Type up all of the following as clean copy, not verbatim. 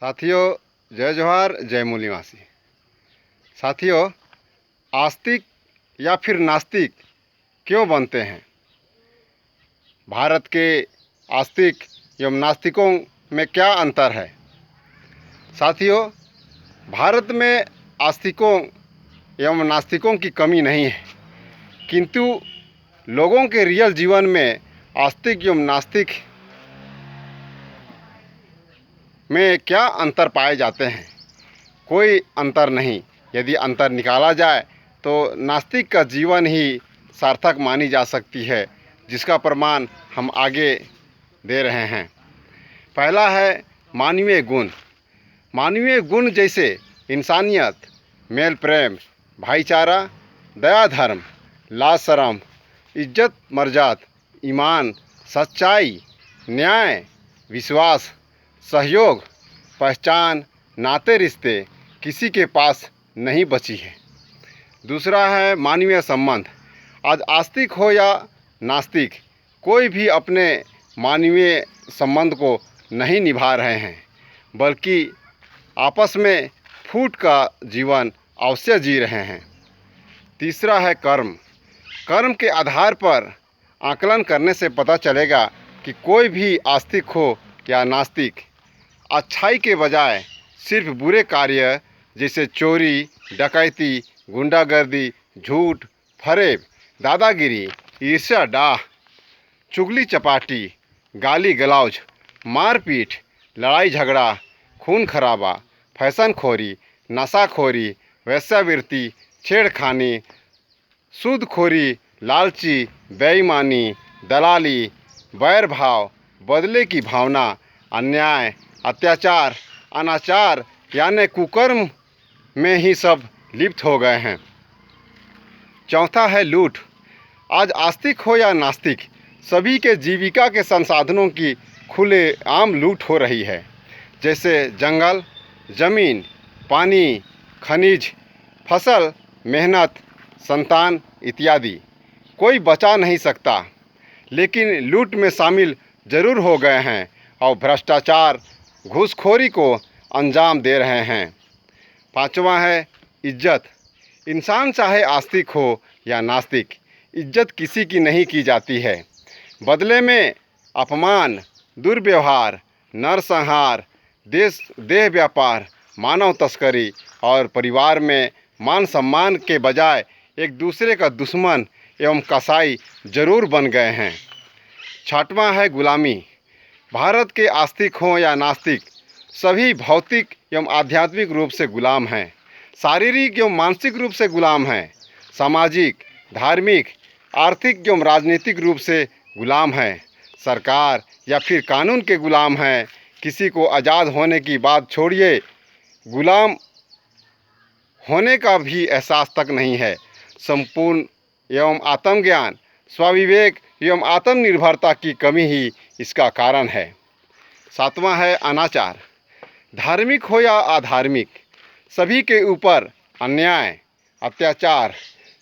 साथियों, जय जोहार, जय मूल निवासी। साथियों, आस्तिक या फिर नास्तिक क्यों बनते हैं? भारत के आस्तिक एवं नास्तिकों में क्या अंतर है? साथियों, भारत में आस्तिकों एवं नास्तिकों की कमी नहीं है, किंतु लोगों के रियल जीवन में आस्तिक एवं नास्तिक में क्या अंतर पाए जाते हैं? कोई अंतर नहीं। यदि अंतर निकाला जाए तो नास्तिक का जीवन ही सार्थक मानी जा सकती है, जिसका प्रमाण हम आगे दे रहे हैं। पहला है मानवीय गुण। मानवीय गुण जैसे इंसानियत, मेल प्रेम, भाईचारा, दया धर्म, लाज शरम, इज्जत मर्जाद, ईमान, सच्चाई, न्याय, विश्वास, सहयोग, पहचान, नाते रिश्ते किसी के पास नहीं बची है। दूसरा है मानवीय संबंध। आज आस्तिक हो या नास्तिक, कोई भी अपने मानवीय संबंध को नहीं निभा रहे हैं, बल्कि आपस में फूट का जीवन अवश्य जी रहे हैं। तीसरा है कर्म। कर्म के आधार पर आकलन करने से पता चलेगा कि कोई भी आस्तिक हो या नास्तिक अच्छाई के बजाय सिर्फ बुरे कार्य जैसे चोरी, डकैती, गुंडागर्दी, झूठ, फरेब, दादागिरी, ईर्ष्या, डाह, चुगली चपाटी, गाली गलौज, मारपीट, लड़ाई झगड़ा, खून खराबा, फैशनखोरी, नशाखोरी, वेश्यावृत्ति, छेड़खानी, सूदखोरी, लालची, बेईमानी, दलाली, बैर भाव, बदले की भावना, अन्याय, अत्याचार, अनाचार यानी कुकर्म में ही सब लिप्त हो गए हैं। चौथा है लूट। आज आस्तिक हो या नास्तिक, सभी के जीविका के संसाधनों की खुलेआम लूट हो रही है, जैसे जंगल, जमीन, पानी, खनिज, फसल, मेहनत, संतान इत्यादि। कोई बचा नहीं सकता, लेकिन लूट में शामिल जरूर हो गए हैं और भ्रष्टाचार, घूसखोरी को अंजाम दे रहे हैं। पांचवा है इज्जत। इंसान चाहे आस्तिक हो या नास्तिक, इज्जत किसी की नहीं की जाती है। बदले में अपमान, दुर्व्यवहार, नरसंहार, देह व्यापार, मानव तस्करी और परिवार में मान सम्मान के बजाय एक दूसरे का दुश्मन एवं कसाई जरूर बन गए हैं। छठवां है गुलामी। भारत के आस्तिक हों या नास्तिक, सभी भौतिक एवं आध्यात्मिक रूप से गुलाम हैं, शारीरिक एवं मानसिक रूप से गुलाम हैं, सामाजिक, धार्मिक, आर्थिक एवं राजनीतिक रूप से गुलाम हैं, सरकार या फिर कानून के गुलाम हैं। किसी को आज़ाद होने की बात छोड़िए, गुलाम होने का भी एहसास तक नहीं है। संपूर्ण एवं आत्मज्ञान, स्वविवेक एवं आत्मनिर्भरता की कमी ही इसका कारण है। सातवां है अनाचार। धार्मिक हो या अधार्मिक, सभी के ऊपर अन्याय, अत्याचार,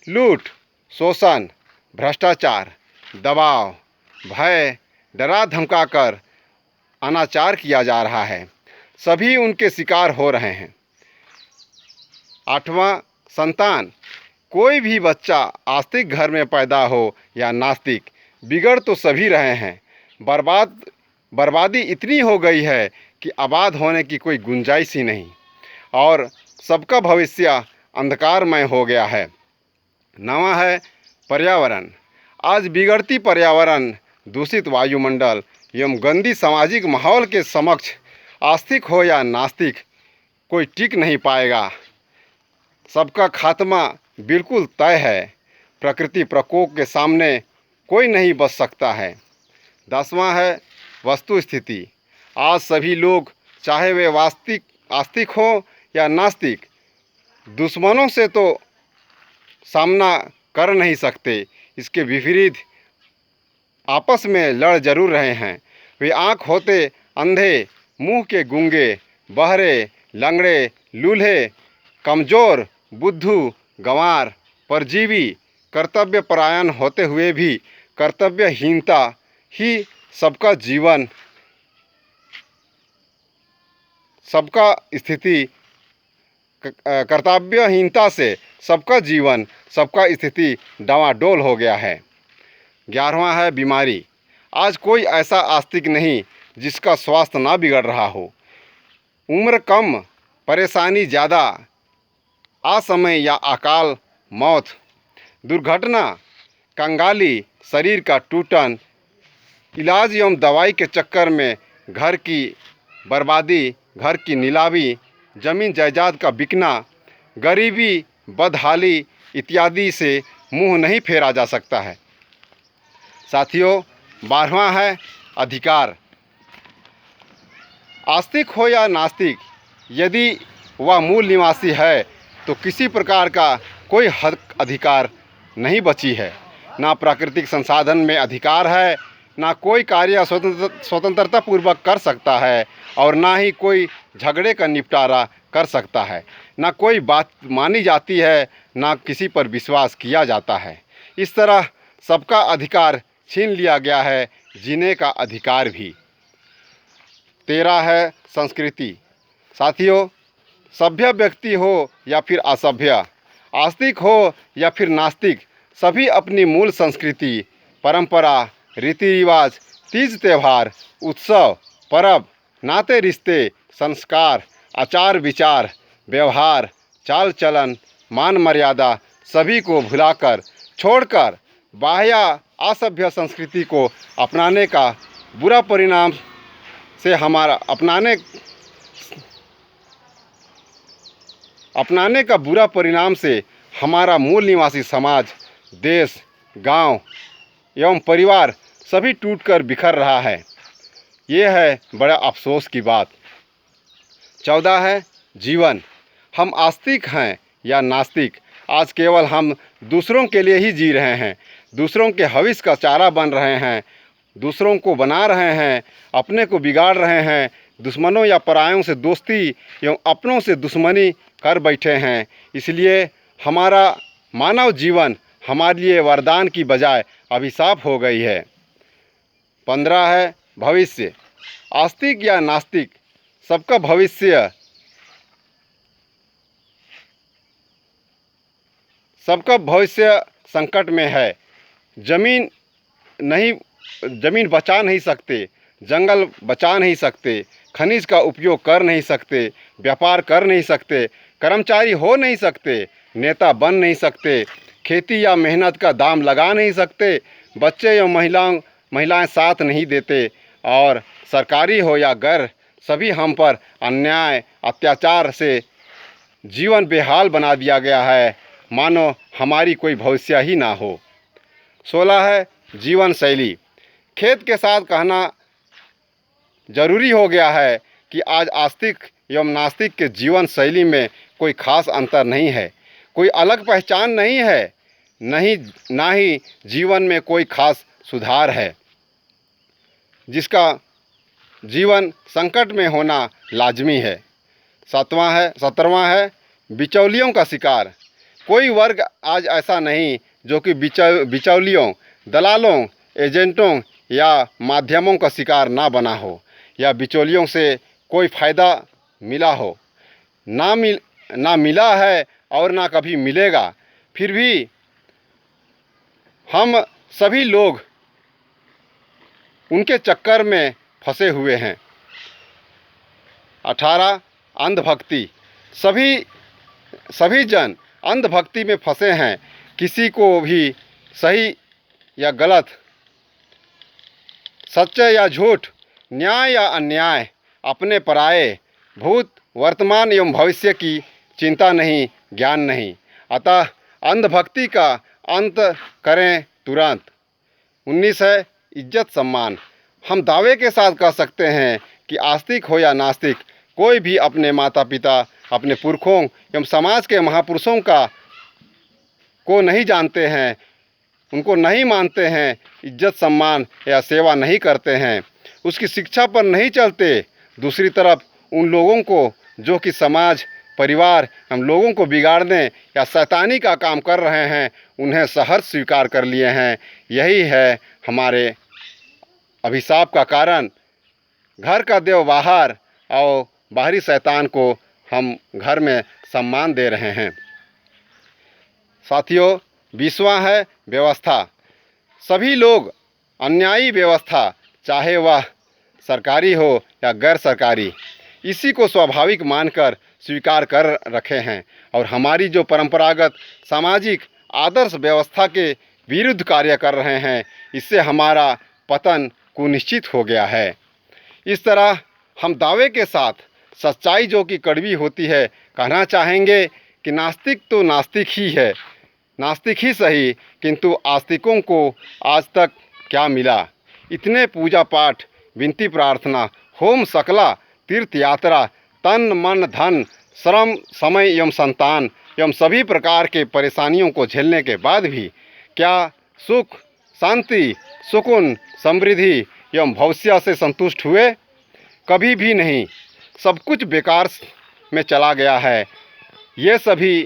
लूट, शोषण, भ्रष्टाचार, दबाव, भय, डरा धमकाकर अनाचार किया जा रहा है। सभी उनके शिकार हो रहे हैं। आठवां संतान। कोई भी बच्चा आस्तिक घर में पैदा हो या नास्तिक, बिगड़ तो सभी रहे हैं। बर्बादी इतनी हो गई है कि आबाद होने की कोई गुंजाइश ही नहीं, और सबका भविष्य अंधकारमय हो गया है। नवा है पर्यावरण। आज बिगड़ती पर्यावरण, दूषित वायुमंडल एवं गंदी सामाजिक माहौल के समक्ष आस्तिक हो या नास्तिक कोई टिक नहीं पाएगा। सबका खात्मा बिल्कुल तय है। प्रकृति प्रकोप के सामने कोई नहीं बच सकता है। 10वां है वस्तु स्थिति। आज सभी लोग, चाहे वे आस्तिक हो या नास्तिक, दुश्मनों से तो सामना कर नहीं सकते, इसके विपरीत आपस में लड़ जरूर रहे हैं। वे आँख होते अंधे, मुंह के गूंगे, बहरे, लंगड़े, लूल्हे, कमज़ोर, बुद्धू, गंवार, परजीवी, कर्तव्य परायण होते हुए भी कर्तव्यहीनता ही सबका जीवन सबका स्थिति कर्तव्यहीनता से सबका जीवन, सबका स्थिति डामाडोल हो गया है। 11वां है बीमारी। आज कोई ऐसा आस्तिक नहीं जिसका स्वास्थ्य ना बिगड़ रहा हो। उम्र कम, परेशानी ज़्यादा, असमय या अकाल मौत, दुर्घटना, कंगाली, शरीर का टूटन, इलाज एवं दवाई के चक्कर में घर की बर्बादी, घर की नीलामी, जमीन जायदाद का बिकना, गरीबी, बदहाली इत्यादि से मुंह नहीं फेरा जा सकता है। साथियों, 12वां है अधिकार। आस्तिक हो या नास्तिक, यदि वह मूल निवासी है तो किसी प्रकार का कोई हक अधिकार नहीं बची है। ना प्राकृतिक संसाधन में अधिकार है, ना कोई कार्य स्वतंत्रता पूर्वक कर सकता है, और ना ही कोई झगड़े का निपटारा कर सकता है। ना कोई बात मानी जाती है, ना किसी पर विश्वास किया जाता है। इस तरह सबका अधिकार छीन लिया गया है, जीने का अधिकार भी। 13 है संस्कृति। साथियों, सभ्य व्यक्ति हो या फिर असभ्य, आस्तिक हो या फिर नास्तिक, सभी अपनी मूल संस्कृति, परंपरा, रीति रिवाज, तीज त्यौहार, उत्सव, पर्व, नाते रिश्ते, संस्कार, आचार विचार, व्यवहार, चाल चलन, मान मर्यादा सभी को भुलाकर, छोड़कर बाह्य असभ्य संस्कृति को अपनाने का बुरा परिणाम से अपनाने का बुरा परिणाम से हमारा मूल निवासी समाज, देश, गांव एवं परिवार सभी टूटकर बिखर रहा है। ये है बड़ा अफसोस की बात। 14 है जीवन। हम आस्तिक हैं या नास्तिक, आज केवल हम दूसरों के लिए ही जी रहे हैं, दूसरों के हविष्य का चारा बन रहे हैं, दूसरों को बना रहे हैं, अपने को बिगाड़ रहे हैं, दुश्मनों या परायों से दोस्ती एवं अपनों से दुश्मनी कर बैठे हैं। इसलिए हमारा मानव जीवन हमारे लिए वरदान की बजाय अभिशाप हो गई है। 15 है भविष्य। आस्तिक या नास्तिक, सबका भविष्य संकट में है। जमीन बचा नहीं सकते, जंगल बचा नहीं सकते, खनिज का उपयोग कर नहीं सकते, व्यापार कर नहीं सकते, कर्मचारी हो नहीं सकते, नेता बन नहीं सकते, खेती या मेहनत का दाम लगा नहीं सकते, बच्चे या महिलाएं साथ नहीं देते, और सरकारी हो या गैर, सभी हम पर अन्याय अत्याचार से जीवन बेहाल बना दिया गया है, मानो हमारी कोई भविष्य ही ना हो। 16 है जीवन शैली। खेद के साथ कहना जरूरी हो गया है कि आज आस्तिक एवं नास्तिक के जीवन शैली में कोई खास अंतर नहीं है, कोई अलग पहचान नहीं है, ना ही जीवन में कोई खास सुधार है, जिसका जीवन संकट में होना लाजमी है। 17वां है बिचौलियों का शिकार। कोई वर्ग आज ऐसा नहीं जो कि बिचौलियों, दलालों, एजेंटों या माध्यमों का शिकार ना बना हो, या बिचौलियों से कोई फ़ायदा मिला हो, ना मिला है और ना कभी मिलेगा। फिर भी हम सभी लोग उनके चक्कर में फंसे हुए हैं। 18 अंधभक्ति। सभी जन अंधभक्ति में फंसे हैं। किसी को भी सही या गलत, सच्चा या झूठ, न्याय या अन्याय, अपने पराये, भूत, वर्तमान एवं भविष्य की चिंता नहीं, ज्ञान नहीं। अतः अंधभक्ति का अंत करें तुरंत। 19 है इज्जत सम्मान। हम दावे के साथ कह सकते हैं कि आस्तिक हो या नास्तिक, कोई भी अपने माता पिता, अपने पुरखों एवं समाज के महापुरुषों को नहीं जानते हैं, उनको नहीं मानते हैं, इज्जत सम्मान या सेवा नहीं करते हैं, उसकी शिक्षा पर नहीं चलते। दूसरी तरफ उन लोगों को जो कि समाज, परिवार हम लोगों को बिगाड़ने या शैतानी का काम कर रहे हैं, उन्हें सहर्ष स्वीकार कर लिए हैं। यही है हमारे अभिशाप का कारण। घर का देव बाहर और बाहरी शैतान को हम घर में सम्मान दे रहे हैं। साथियों, 20वां है व्यवस्था। सभी लोग अन्यायी व्यवस्था, चाहे वह सरकारी हो या गैर सरकारी, इसी को स्वाभाविक मानकर स्वीकार कर रखे हैं और हमारी जो परंपरागत सामाजिक आदर्श व्यवस्था के विरुद्ध कार्य कर रहे हैं। इससे हमारा पतन सुनिश्चित हो गया है। इस तरह हम दावे के साथ, सच्चाई जो कि कड़वी होती है, कहना चाहेंगे कि नास्तिक तो नास्तिक ही है, नास्तिक ही सही, किंतु आस्तिकों को आज तक क्या मिला? इतने पूजा पाठ, विनती प्रार्थना, होम सकला, तीर्थ यात्रा, तन मन धन, श्रम समय एवं संतान एवं सभी प्रकार के परेशानियों को झेलने के बाद भी क्या सुख, शांति, सुकून, समृद्धि एवं भविष्य से संतुष्ट हुए? कभी भी नहीं। सब कुछ बेकार में चला गया है। ये सभी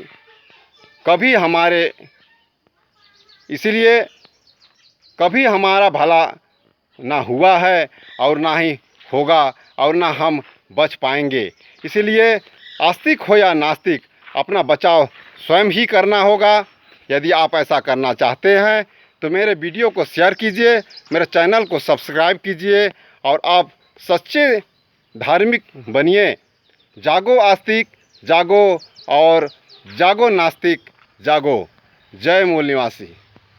कभी हमारे, इसलिए कभी हमारा भला ना हुआ है और ना ही होगा और ना हम बच पाएंगे। इसलिए आस्तिक हो या नास्तिक, अपना बचाव स्वयं ही करना होगा। यदि आप ऐसा करना चाहते हैं तो मेरे वीडियो को शेयर कीजिए, मेरे चैनल को सब्सक्राइब कीजिए और आप सच्चे धार्मिक बनिए। जागो आस्तिक जागो और जागो नास्तिक जागो। जय मूल निवासी।